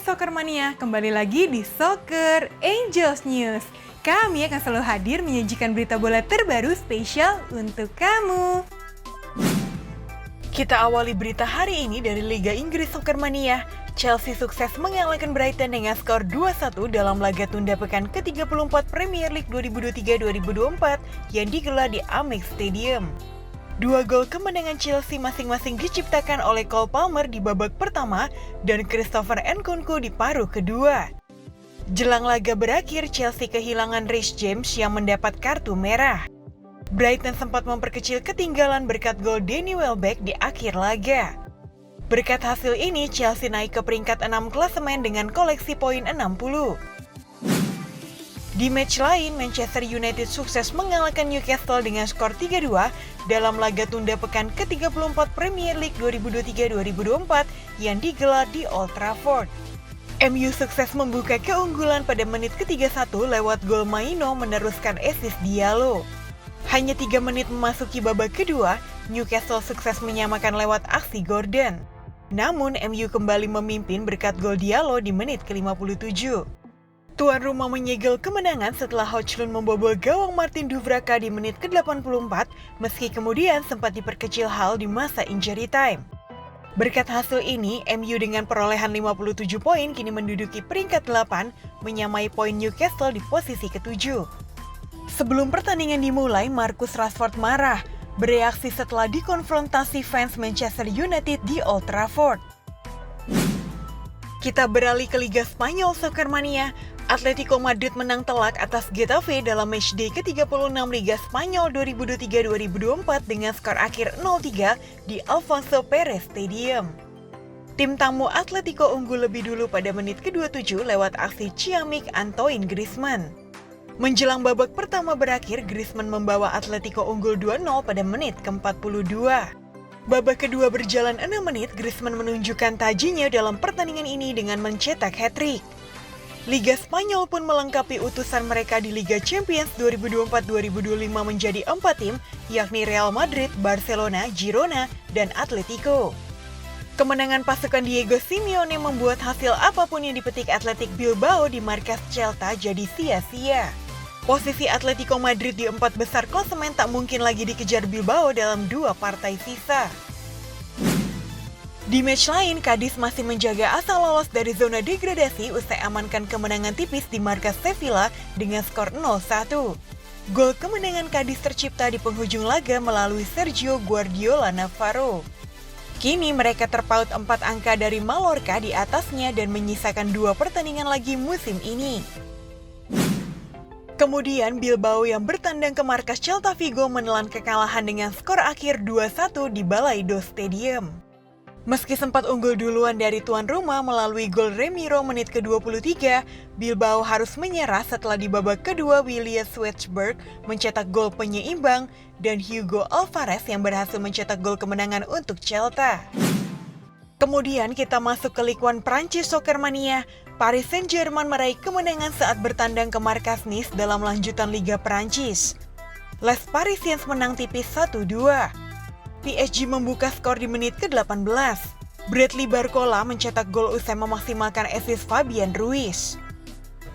Soccer Mania, kembali lagi di Soccer Angels News. Kami akan selalu hadir menyajikan berita bola terbaru spesial untuk kamu. Kita awali berita hari ini dari Liga Inggris Soccer Mania. Chelsea sukses mengalahkan Brighton dengan skor 2-1 dalam laga tunda pekan ke-34 Premier League 2023-2024 yang digelar di Amex Stadium. Dua gol kemenangan Chelsea masing-masing diciptakan oleh Cole Palmer di babak pertama dan Christopher Nkunku di paruh kedua. Jelang laga berakhir, Chelsea kehilangan Reece James yang mendapat kartu merah. Brighton sempat memperkecil ketinggalan berkat gol Danny Welbeck di akhir laga. Berkat hasil ini, Chelsea naik ke peringkat 6 klasemen dengan koleksi poin 60. Di match lain, Manchester United sukses mengalahkan Newcastle dengan skor 3-2 dalam laga tunda pekan ke-34 Premier League 2023-2024 yang digelar di Old Trafford. MU sukses membuka keunggulan pada menit ke-31 lewat gol Maino meneruskan assist Diallo. Hanya 3 menit memasuki babak kedua, Newcastle sukses menyamakan lewat aksi Gordon. Namun, MU kembali memimpin berkat gol Diallo di menit ke-57. Tuan rumah menyegel kemenangan setelah Højlund membobol gawang Martin Dubravka di menit ke-84 meski kemudian sempat diperkecil hal di masa injury time. Berkat hasil ini, MU dengan perolehan 57 poin kini menduduki peringkat 8 menyamai poin Newcastle di posisi ke-7. Sebelum pertandingan dimulai, Marcus Rashford marah, bereaksi setelah dikonfrontasi fans Manchester United di Old Trafford. Kita beralih ke Liga Spanyol Soccer Mania. Atletico Madrid menang telak atas Getafe dalam matchday ke-36 Liga Spanyol 2023-2024 dengan skor akhir 0-3 di Alfonso Pérez Stadium. Tim tamu Atletico unggul lebih dulu pada menit ke-27 lewat aksi ciamik Antoine Griezmann. Menjelang babak pertama berakhir, Griezmann membawa Atletico unggul 2-0 pada menit ke-42. Babak kedua berjalan 6 menit, Griezmann menunjukkan tajinya dalam pertandingan ini dengan mencetak hat-trick. Liga Spanyol pun melengkapi utusan mereka di Liga Champions 2024-2025 menjadi 4 tim, yakni Real Madrid, Barcelona, Girona, dan Atletico. Kemenangan pasukan Diego Simeone membuat hasil apapun yang dipetik Athletic Bilbao di markas Celta jadi sia-sia. Posisi Atletico Madrid di 4 besar klasemen tak mungkin lagi dikejar Bilbao dalam 2 partai sisa. Di match lain, Cadiz masih menjaga asa lolos dari zona degradasi usai amankan kemenangan tipis di markas Sevilla dengan skor 0-1. Gol kemenangan Cadiz tercipta di penghujung laga melalui Sergio Guardiola Navarro. Kini mereka terpaut 4 angka dari Mallorca di atasnya dan menyisakan 2 pertandingan lagi musim ini. Kemudian Bilbao yang bertandang ke markas Celta Vigo menelan kekalahan dengan skor akhir 2-1 di Balaido Stadium. Meski sempat unggul duluan dari tuan rumah melalui gol Remiro menit ke-23, Bilbao harus menyerah setelah di babak kedua William Schwartzberg mencetak gol penyeimbang dan Hugo Alvarez yang berhasil mencetak gol kemenangan untuk Celta. Kemudian kita masuk ke Ligue 1 Prancis Soccer Mania. Paris Saint-Germain meraih kemenangan saat bertandang ke markas Nice dalam lanjutan Liga Prancis. Les Parisiens menang tipis 1-2. PSG membuka skor di menit ke-18. Bradley Barcola mencetak gol usai memaksimalkan assist Fabian Ruiz.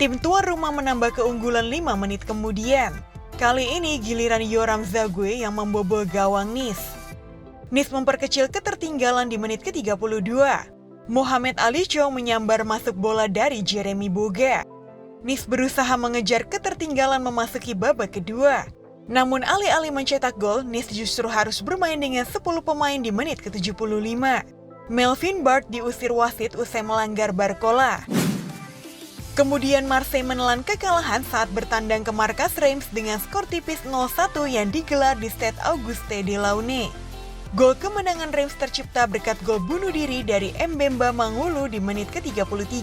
Tim tuan rumah menambah keunggulan 5 menit kemudian. Kali ini giliran Yoram Zague yang membobol gawang Nice. Nice memperkecil ketertinggalan di menit ke-32. Mohamed Ali Chong menyambar masuk bola dari Jeremy Boga. Nice berusaha mengejar ketertinggalan memasuki babak kedua. Namun alih-alih mencetak gol, Nice justru harus bermain dengan 10 pemain di menit ke-75. Melvin Bart diusir wasit usai melanggar Barcola. Kemudian Marseille menelan kekalahan saat bertandang ke markas Reims dengan skor tipis 0-1 yang digelar di Stade Auguste Delaunay. Gol kemenangan Reims tercipta berkat gol bunuh diri dari Mbemba Mangulu di menit ke-33.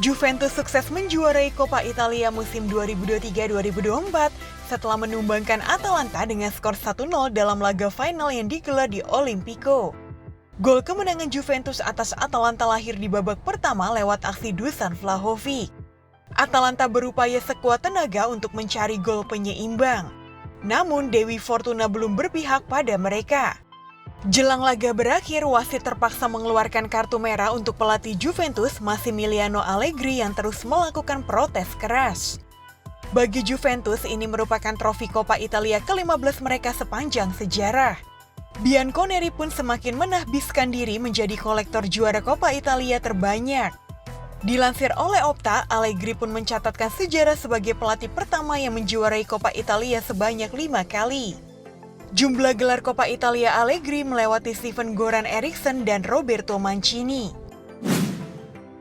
Juventus sukses menjuarai Coppa Italia musim 2023-2024 setelah menumbangkan Atalanta dengan skor 1-0 dalam laga final yang digelar di Olimpico. Gol kemenangan Juventus atas Atalanta lahir di babak pertama lewat aksi Dusan Vlahovic. Atalanta berupaya sekuat tenaga untuk mencari gol penyeimbang. Namun Dewi Fortuna belum berpihak pada mereka. Jelang laga berakhir, wasit terpaksa mengeluarkan kartu merah untuk pelatih Juventus Massimiliano Allegri yang terus melakukan protes keras. Bagi Juventus, ini merupakan trofi Coppa Italia ke-15 mereka sepanjang sejarah. Bianconeri pun semakin menahbiskan diri menjadi kolektor juara Coppa Italia terbanyak. Dilansir oleh Opta, Allegri pun mencatatkan sejarah sebagai pelatih pertama yang menjuarai Coppa Italia sebanyak 5 kali. Jumlah gelar Coppa Italia Allegri melewati Steven Goran Eriksson dan Roberto Mancini.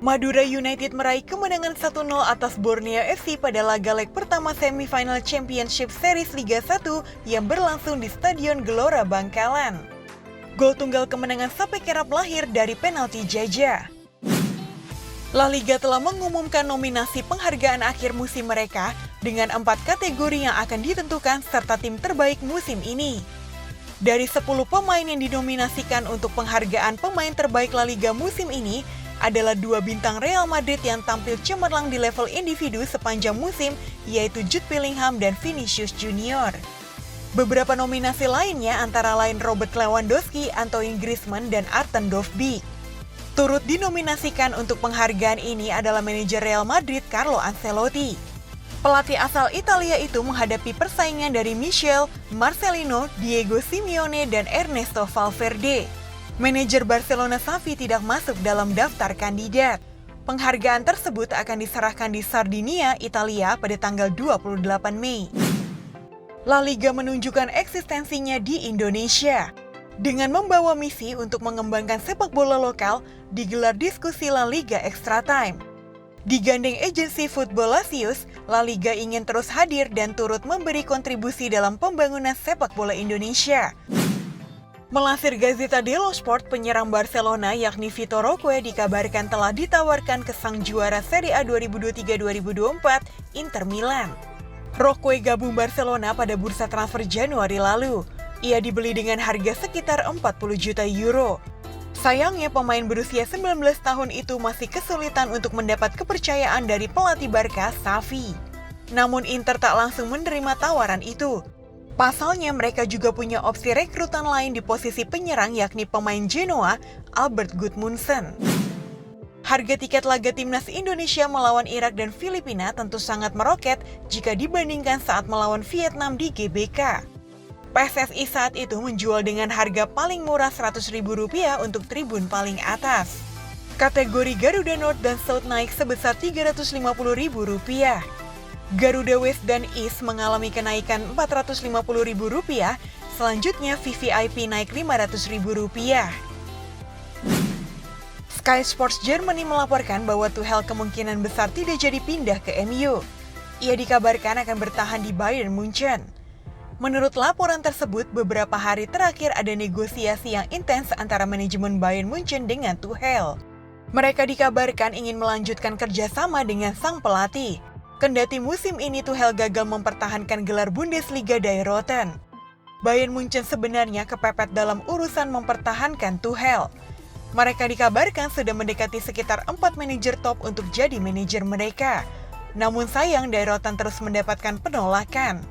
Madura United meraih kemenangan 1-0 atas Borneo FC pada laga leg pertama semifinal Championship Series Liga 1 yang berlangsung di Stadion Gelora Bangkalan. Gol tunggal kemenangan sampai kerap lahir dari penalti Jaja. La Liga telah mengumumkan nominasi penghargaan akhir musim mereka dengan 4 kategori yang akan ditentukan serta tim terbaik musim ini. Dari 10 pemain yang dinominasikan untuk penghargaan pemain terbaik La Liga musim ini adalah 2 bintang Real Madrid yang tampil cemerlang di level individu sepanjang musim, yaitu Jude Bellingham dan Vinicius Junior. Beberapa nominasi lainnya antara lain Robert Lewandowski, Antoine Griezmann, dan Arten Dovbyk. Turut dinominasikan untuk penghargaan ini adalah manajer Real Madrid Carlo Ancelotti. Pelatih asal Italia itu menghadapi persaingan dari Michel, Marcelino, Diego Simeone, dan Ernesto Valverde. Manajer Barcelona Xavi tidak masuk dalam daftar kandidat. Penghargaan tersebut akan diserahkan di Sardinia, Italia pada tanggal 28 Mei. La Liga menunjukkan eksistensinya di Indonesia. Dengan membawa misi untuk mengembangkan sepak bola lokal, digelar diskusi La Liga Extra Time. Digandeng agensi Football Lasius, La Liga ingin terus hadir dan turut memberi kontribusi dalam pembangunan sepak bola Indonesia. Melansir Gazzetta dello Sport, penyerang Barcelona yakni Vitor Roque dikabarkan telah ditawarkan ke sang juara Serie A 2023-2024, Inter Milan. Roque gabung Barcelona pada bursa transfer Januari lalu. Ia dibeli dengan harga sekitar 40 juta euro. Sayangnya pemain berusia 19 tahun itu masih kesulitan untuk mendapat kepercayaan dari pelatih Barca, Xavi. Namun Inter tak langsung menerima tawaran itu. Pasalnya mereka juga punya opsi rekrutan lain di posisi penyerang yakni pemain Genoa, Albert Gudmundsson. Harga tiket laga timnas Indonesia melawan Irak dan Filipina tentu sangat meroket jika dibandingkan saat melawan Vietnam di GBK. PSSI saat itu menjual dengan harga paling murah Rp100.000 untuk tribun paling atas. Kategori Garuda North dan South naik sebesar Rp350.000. Garuda West dan East mengalami kenaikan Rp450.000, selanjutnya VVIP naik Rp500.000. Sky Sports Germany melaporkan bahwa Tuchel kemungkinan besar tidak jadi pindah ke MU. Ia dikabarkan akan bertahan di Bayern Munchen. Menurut laporan tersebut, beberapa hari terakhir ada negosiasi yang intens antara manajemen Bayern Munchen dengan Tuchel. Mereka dikabarkan ingin melanjutkan kerjasama dengan sang pelatih. Kendati musim ini Tuchel gagal mempertahankan gelar Bundesliga Bayern. Bayern Munchen sebenarnya kepepet dalam urusan mempertahankan Tuchel. Mereka dikabarkan sudah mendekati sekitar 4 manajer top untuk jadi manajer mereka. Namun sayang Bayern terus mendapatkan penolakan.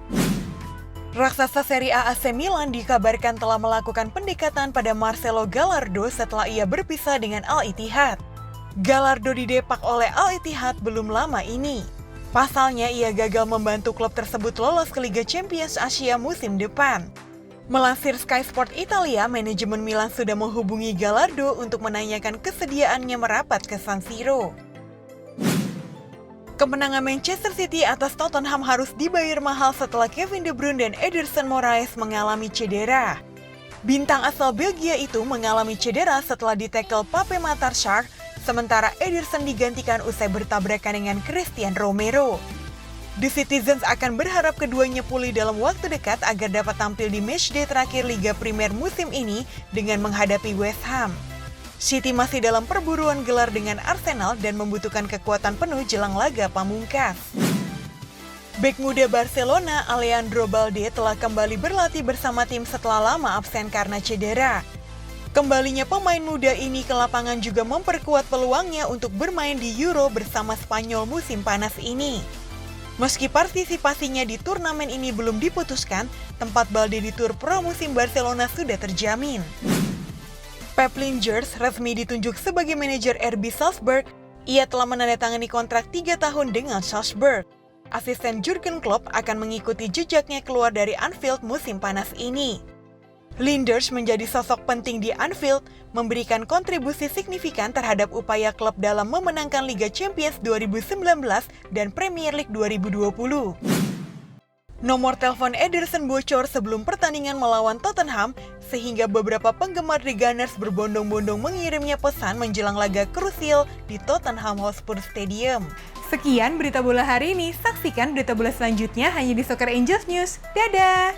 Raksasa Serie A AC Milan dikabarkan telah melakukan pendekatan pada Marcelo Gallardo setelah ia berpisah dengan Al Ittihad. Gallardo didepak oleh Al Ittihad belum lama ini. Pasalnya ia gagal membantu klub tersebut lolos ke Liga Champions Asia musim depan. Melansir Sky Sport Italia, manajemen Milan sudah menghubungi Gallardo untuk menanyakan kesediaannya merapat ke San Siro. Kemenangan Manchester City atas Tottenham harus dibayar mahal setelah Kevin De Bruyne dan Ederson Moraes mengalami cedera. Bintang asal Belgia itu mengalami cedera setelah ditekel Pape Matar Sarr, sementara Ederson digantikan usai bertabrakan dengan Christian Romero. The Citizens akan berharap keduanya pulih dalam waktu dekat agar dapat tampil di matchday terakhir Liga Primer musim ini dengan menghadapi West Ham. City masih dalam perburuan gelar dengan Arsenal dan membutuhkan kekuatan penuh jelang laga pamungkas. Bek muda Barcelona, Alejandro Balde telah kembali berlatih bersama tim setelah lama absen karena cedera. Kembalinya pemain muda ini ke lapangan juga memperkuat peluangnya untuk bermain di Euro bersama Spanyol musim panas ini. Meski partisipasinya di turnamen ini belum diputuskan, tempat Balde di tur pro musim Barcelona sudah terjamin. Pep Lijnders resmi ditunjuk sebagai manajer RB Salzburg. Ia telah menandatangani kontrak 3 tahun dengan Salzburg. Asisten Jurgen Klopp akan mengikuti jejaknya keluar dari Anfield musim panas ini. Lijnders menjadi sosok penting di Anfield, memberikan kontribusi signifikan terhadap upaya klub dalam memenangkan Liga Champions 2019 dan Premier League 2020. Nomor telepon Ederson bocor sebelum pertandingan melawan Tottenham, sehingga beberapa penggemar The Gunners berbondong-bondong mengirimnya pesan menjelang laga krusial di Tottenham Hotspur Stadium. Sekian berita bola hari ini, saksikan berita bola selanjutnya hanya di Soccer Angels News. Dadah!